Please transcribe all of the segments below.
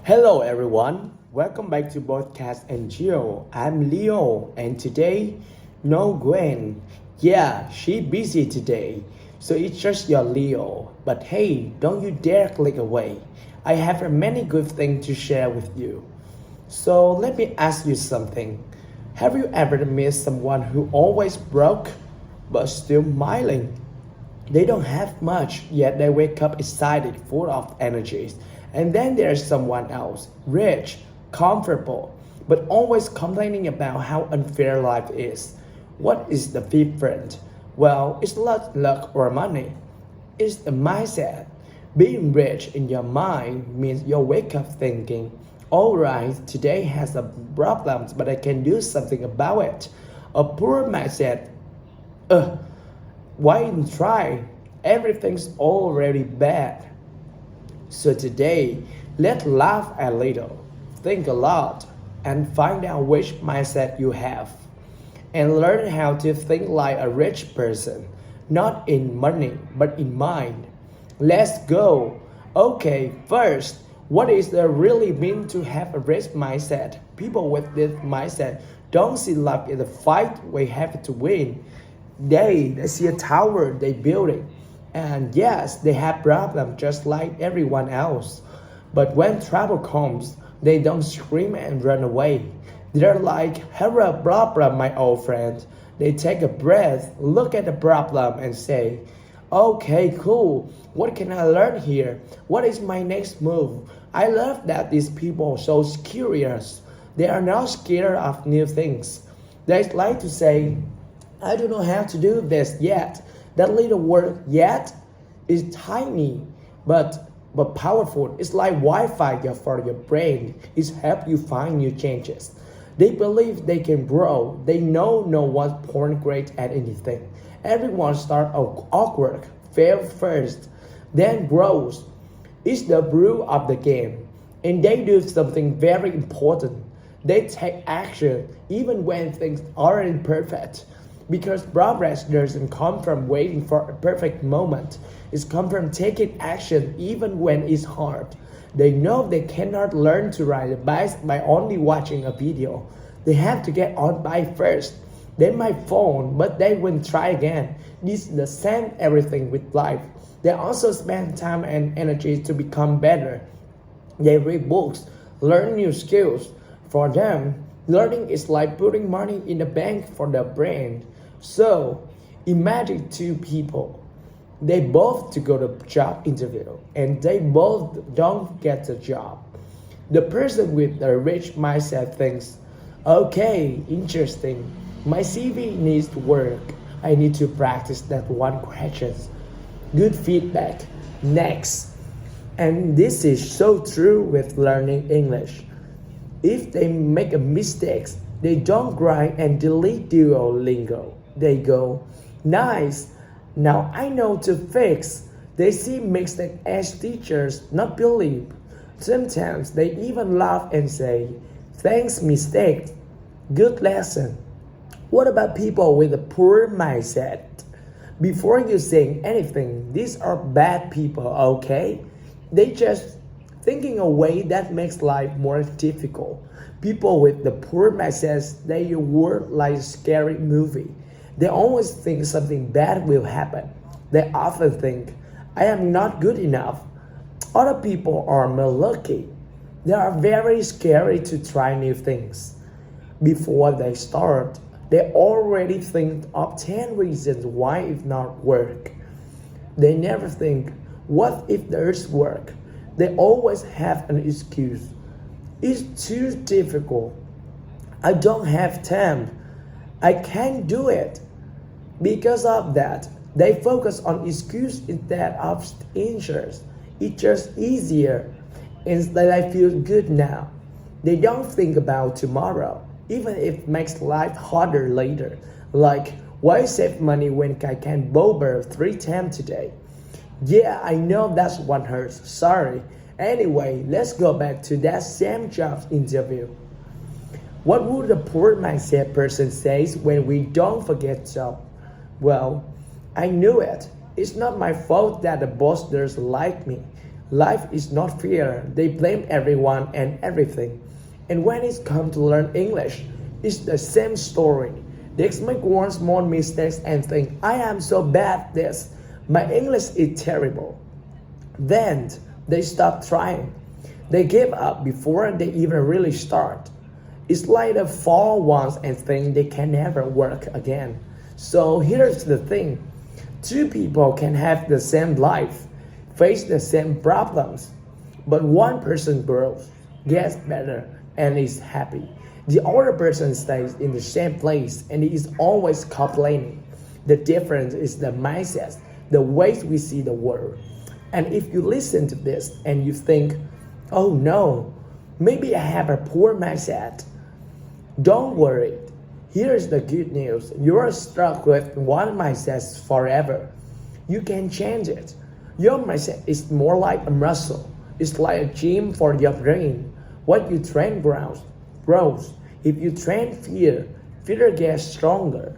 Hello everyone, welcome back to podcast NGO. I'm Leo and today, no Gwen. Yeah, she busy today, so it's just your Leo. But hey, don't you dare click away. I have many good things to share with you. So let me ask you something. Have you ever met someone who always broke but still smiling? They don't have much, yet they wake up excited, full of energies. And then there's someone else, rich, comfortable, but always complaining about how unfair life is. What is the difference? Well, it's not luck or money. It's the mindset. Being rich in your mind means you wake up thinking, alright, today has a problem, but I can do something about it. A poor mindset, why even try? Everything's already bad. So today, let's laugh a little, think a lot, and find out which mindset you have. And learn how to think like a rich person, not in money, but in mind. Let's go. Okay, first, what is it really mean to have a rich mindset? People with this mindset don't see life as a fight we have to win. They see a tower they building. And yes, they have problems just like everyone else. But when trouble comes, they don't scream and run away. They're like, have a problem, my old friend. They take a breath, look at the problem and say, okay, cool. What can I learn here? What is my next move? I love that these people are so curious. They are not scared of new things. They like to say, I don't know how to do this yet. That little word yet is tiny but powerful. It's like Wi-Fi for your brain. It helps you find new changes. They believe they can grow. They know no one's born great at anything. Everyone starts awkward, fail first, then grows. It's the rule of the game. And they do something very important. They take action even when things aren't perfect. Because progress doesn't come from waiting for a perfect moment. It's come from taking action even when it's hard. They know they cannot learn to ride a bike by only watching a video. They have to get on bike first. They might fall, but they will try again. This is the same everything with life. They also spend time and energy to become better. They read books, learn new skills. For them, learning is like putting money in the bank for their brain. So, imagine two people. They both to go to job interview and they both don't get the job. The person with the rich mindset thinks, okay, interesting. My CV needs to work. I need to practice that one question. Good feedback. Next. And this is so true with learning English. If they make a mistake, they don't grind and delete Duolingo. They go, nice, now I know to fix. They see mistake as teachers, not believe. Sometimes they even laugh and say, thanks mistake, good lesson. What about people with a poor mindset? Before you say anything, these are bad people, okay? They just thinking a way that makes life more difficult. People with the poor mindset, they work like a scary movie. They always think something bad will happen. They often think, I am not good enough. Other people are more lucky. They are very scary to try new things. Before they start, they already think of 10 reasons why it not work. They never think, what if there's work? They always have an excuse. It's too difficult. I don't have time. I can't do it. Because of that, they focus on excuse instead of answers. It's just easier. Instead, I feel good now. They don't think about tomorrow, even if it makes life harder later. Like, why save money when I can bober 3 times today? Yeah, I know that's one hurts. Sorry. Anyway, let's go back to that same job interview. What would a poor mindset person say when we don't forget job? Well, I knew it. It's not my fault that the boss doesn't like me. Life is not fair. They blame everyone and everything. And when it's come to learn English, it's the same story. They make worse more mistakes and think, I am so bad at this. My English is terrible. Then they stop trying. They give up before they even really start. It's like they fall once and think they can never work again. So here's the thing. Two people can have the same life, face the same problems, but one person grows, gets better, and is happy. The other person stays in the same place and is always complaining. The difference is the mindset, the ways we see the world. And if you listen to this and you think, oh no, maybe I have a poor mindset, don't worry. Here's the good news. You're stuck with one mindset forever. You can change it. Your mindset is more like a muscle. It's like a gym for your brain. What you train grows. If you train fear, fear gets stronger.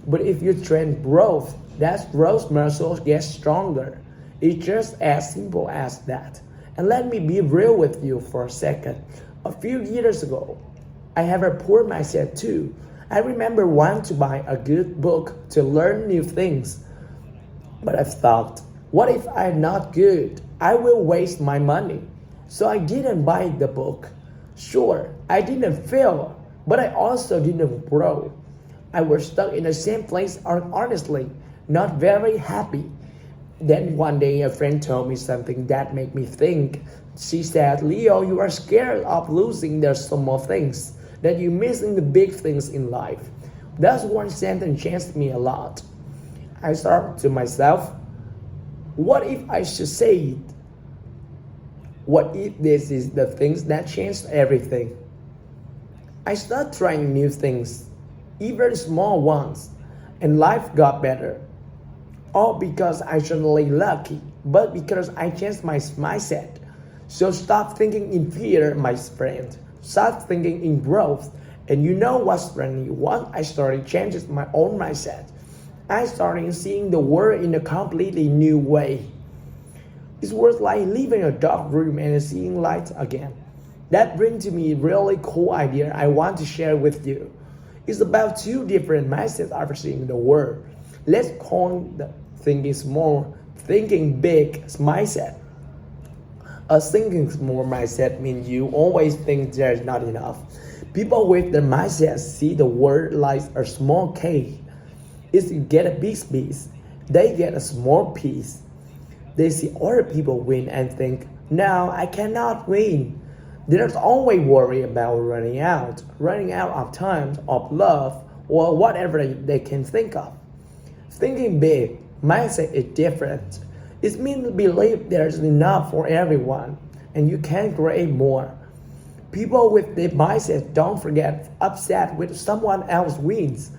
But if you train growth, that growth muscle gets stronger. It's just as simple as that. And let me be real with you for a second. A few years ago, I have a poor mindset too. I remember wanting to buy a good book to learn new things. But I thought, what if I'm not good? I will waste my money. So I didn't buy the book. Sure, I didn't fail, but I also didn't grow. I was stuck in the same place, honestly, not very happy. Then one day a friend told me something that made me think. She said, Leo, you are scared of losing the small things, that you're missing the big things in life. That one sentence changed me a lot. I thought to myself, what if I should say it? What if this is the things that changed everything? I started trying new things, even small ones, and life got better. All because I suddenly lucky, but because I changed my mindset. So stop thinking in fear, my friend. Start thinking in growth. And you know what's funny? Once I started changing my own mindset, I started seeing the world in a completely new way. It was like leaving a dark room and seeing light again. That brings to me a really cool idea I want to share with you. It's about two different mindsets of seeing the world. Let's call the thinking small, thinking big mindset. A thinking small mindset means you always think there's not enough. People with the mindset see the world like a small cake. If you get a big piece, they get a small piece. They see other people win and think, no, I cannot win. There's always worry about running out of time, of love, or whatever they can think of. Thinking big, mindset is different. It means believe there's enough for everyone, and you can create more. People with the mindset don't get upset when someone else wins.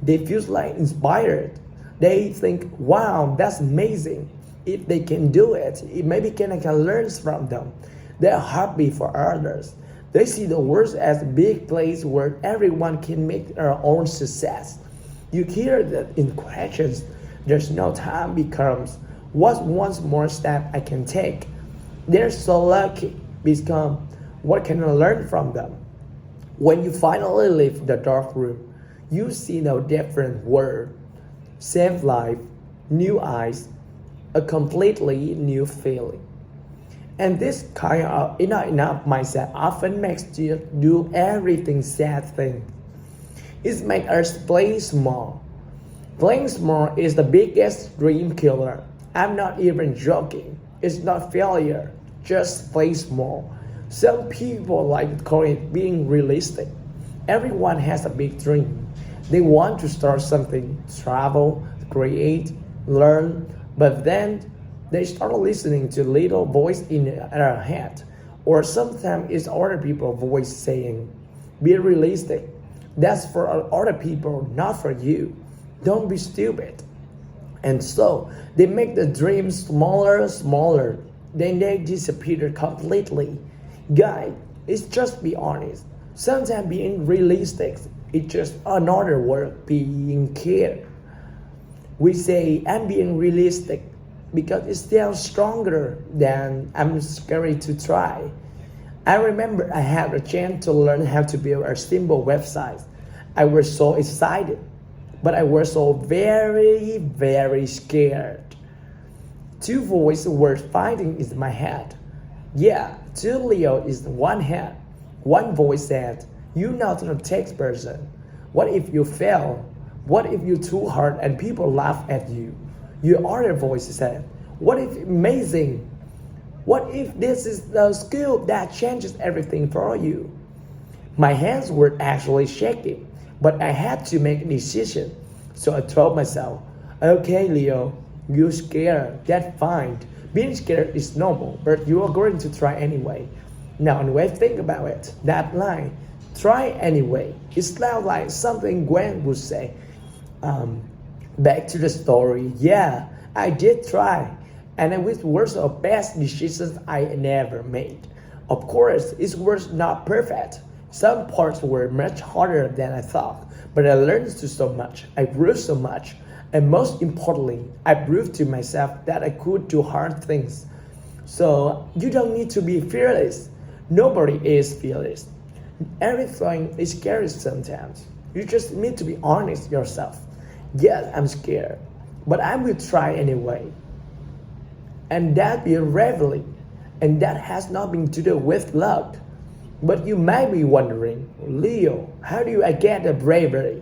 They feel like inspired. They think, wow, that's amazing. If they can do it, maybe I can learn from them. They're happy for others. They see the world as a big place where everyone can make their own success. You hear that in questions, there's no time becomes, what's one more step I can take? They're so lucky become, what can I learn from them? When you finally leave the dark room, you see a different world, same life, new eyes, a completely new feeling. And this kind of enough mindset often makes you do everything sad thing. It makes us play small. Playing small is the biggest dream killer. I'm not even joking. It's not failure. Just play small. Some people like to call it being realistic. Everyone has a big dream. They want to start something, travel, create, learn, but then they start listening to little voice in their head. Or sometimes it's other people's voice saying, be realistic. That's for other people, not for you. Don't be stupid. And so they make the dream smaller. Then they disappear completely. Guys, it's just be honest. Sometimes being realistic is just another word being care. We say, I'm being realistic. because it sounds stronger than I'm scared to try. I remember I had a chance to learn how to build a simple website. I was so excited, but I was so very scared. Two voices were fighting in my head. Yeah, two Leo is one head. One voice said, "You're not a tech person. What if you fail? What if you're too hard and people laugh at you?" Your other voice said, "What if amazing? What if this is the skill that changes everything for you?" My hands were actually shaking, but I had to make a decision. So I told myself, "Okay, Leo, you're scared. That's fine. Being scared is normal, but you are going to try anyway." Now, when I think about it, that line, "try anyway," it sounds like something Gwen would say. Back to the story. Yeah, I did try, and it was the best decisions I never made. Of course, it was not perfect. Some parts were much harder than I thought, but I learned so much. I grew so much. And most importantly, I proved to myself that I could do hard things. So you don't need to be fearless. Nobody is fearless. Everything is scary sometimes. You just need to be honest yourself. Yes, I'm scared, but I will try anyway. And that be revealing. And that has nothing to do with luck. But you might be wondering, "Leo, how do I get the bravery?"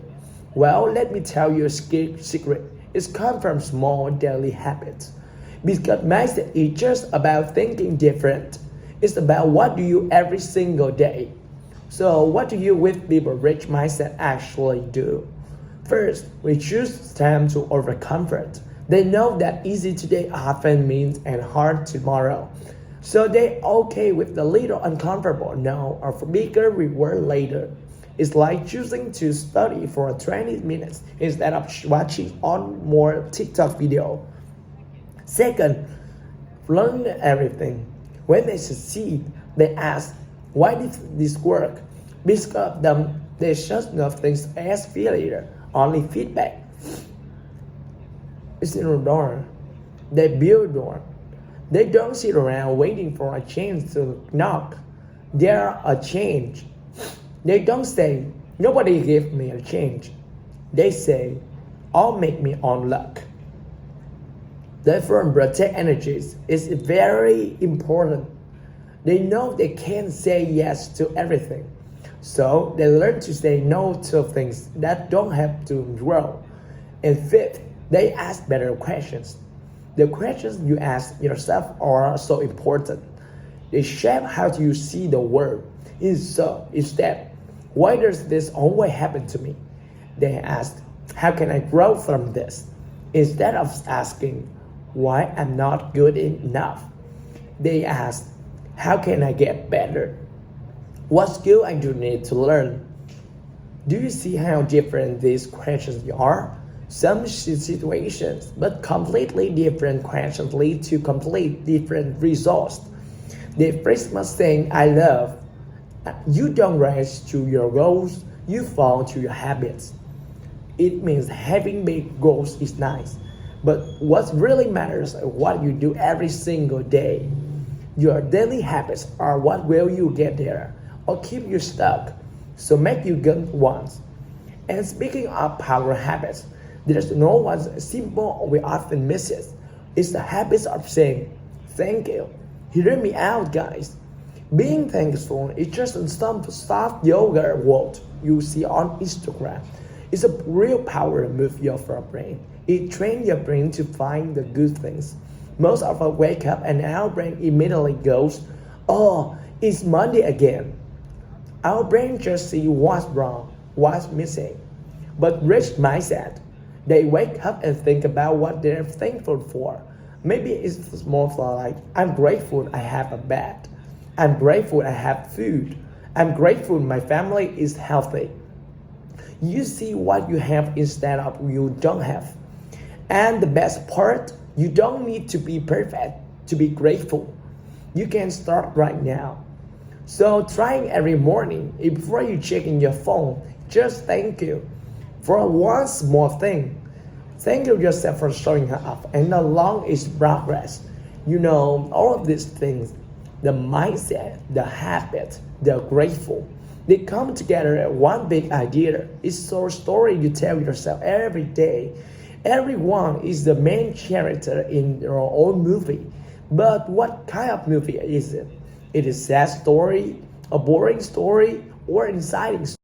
Well, let me tell you a secret. It's come from small daily habits. Because mindset is just about thinking different. It's about what do you every single day. So what do you with people rich mindset actually do? First, we choose time to over comfort. They know that easy today often means and hard tomorrow. So they're okay with the little uncomfortable now or for bigger reward later. It's like choosing to study for 20 minutes instead of watching on more TikTok video. Second, learn everything. When they succeed, they ask, "Why did this work?" Because of them, they just know things as failure, only feedback. It's in a door. They build door. They don't sit around waiting for a chance to knock. They're a change. They don't say, "Nobody gave me a change." They say, "I'll make me own luck." Therefore, protect energies is very important. They know they can't say yes to everything. So they learn to say no to things that don't have to grow. And fifth, they ask better questions. The questions you ask yourself are so important. They shape how you see the world. Instead, "Why does this always happen to me?" They ask, "How can I grow from this?" Instead of asking, "Why I'm not good enough?" They ask, "How can I get better? What skill I do need to learn?" Do you see how different these questions are? Some situations, but completely different questions lead to complete different results. The phrase must saying, "I love." You don't rise to your goals, you fall to your habits. It means having big goals is nice, but what really matters is what you do every single day. Your daily habits are what will you get there or keep you stuck, so make you good ones. And speaking of power habits, there's no one simple we often miss it. It's the habit of saying, "Thank you." Hear me out, guys. Being thankful is just some soft yoga quote you see on Instagram. It's a real power move for our brain. It trains your brain to find the good things. Most of us wake up and our brain immediately goes, "Oh, it's Monday again." Our brain just sees what's wrong, what's missing. But rich mindset, they wake up and think about what they're thankful for. Maybe it's more for like, "I'm grateful I have a bed. I'm grateful I have food. I'm grateful my family is healthy." You see what you have instead of you don't have. And the best part, you don't need to be perfect to be grateful. You can start right now. So trying every morning, before you check in your phone, just thank you for one small thing. Thank you yourself for showing up and along is progress. You know, all of these things, the mindset, the habit, the grateful, they come together at one big idea. It's your story you tell yourself every day. Everyone is the main character in your own movie. But what kind of movie is it? It is a sad story, a boring story, or an exciting story.